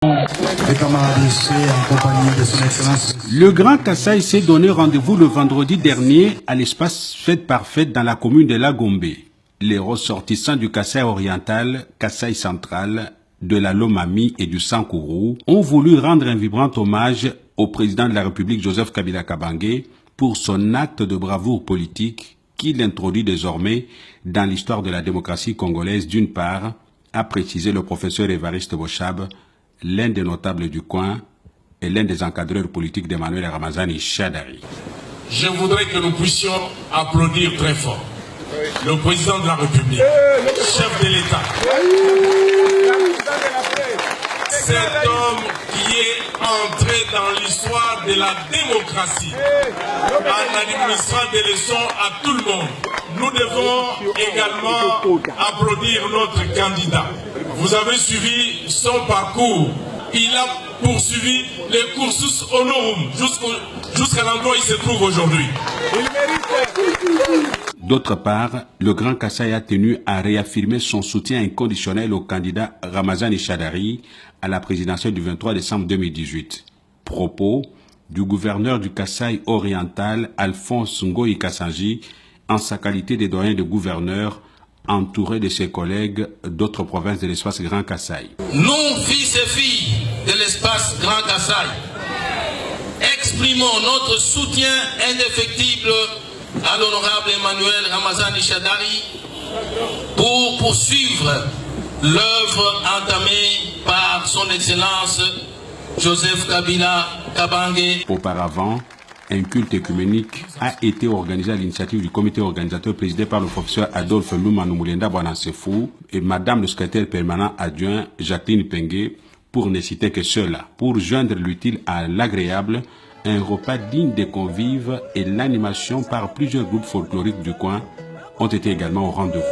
Les camarades ici en compagnie de son excellence. Le Grand Kasaï s'est donné rendez-vous le vendredi dernier à l'espace Fête Parfaite dans la commune de Lagombe. Les ressortissants du Kasaï oriental, Kasaï central, de la Lomami et du Sankourou ont voulu rendre un vibrant hommage au président de la République Joseph Kabila Kabange pour son acte de bravoure politique qu'il introduit désormais dans l'histoire de la démocratie congolaise d'une part, a précisé le professeur Évariste Bochab, l'un des notables du coin et l'un des encadreurs politiques d'Emmanuel Ramazani Shadari. Je voudrais que nous puissions applaudir très fort le président de la République, chef de l'État. Cet homme qui est entré dans l'histoire de la démocratie en administrant des leçons à tout le monde. Nous devons également applaudir notre candidat. Vous avez suivi son parcours. Il a poursuivi les cursus honorum jusqu'à l'endroit où il se trouve aujourd'hui. D'autre part, le Grand Kasaï a tenu à réaffirmer son soutien inconditionnel au candidat Ramazani Shadari à la présidentielle du 23 décembre 2018. Propos du gouverneur du Kasaï oriental, Alphonse Ngoyi Kassanji, en sa qualité de doyen de gouverneur, entouré de ses collègues d'autres provinces de l'espace Grand Kasaï. Nous, fils et filles de l'espace Grand Kasaï, exprimons notre soutien indéfectible à l'honorable Emmanuel Ramazani Shadari pour poursuivre l'œuvre entamée par son Excellence Joseph Kabila Kabange. Auparavant, un culte écuménique a été organisé à l'initiative du comité organisateur présidé par le professeur Adolphe Lumanoumulenda Bouanansefou et madame le secrétaire permanent adjoint Jacqueline Pengue, pour ne citer que cela, pour joindre l'utile à l'agréable, un repas digne des convives et l'animation par plusieurs groupes folkloriques du coin ont été également au rendez-vous.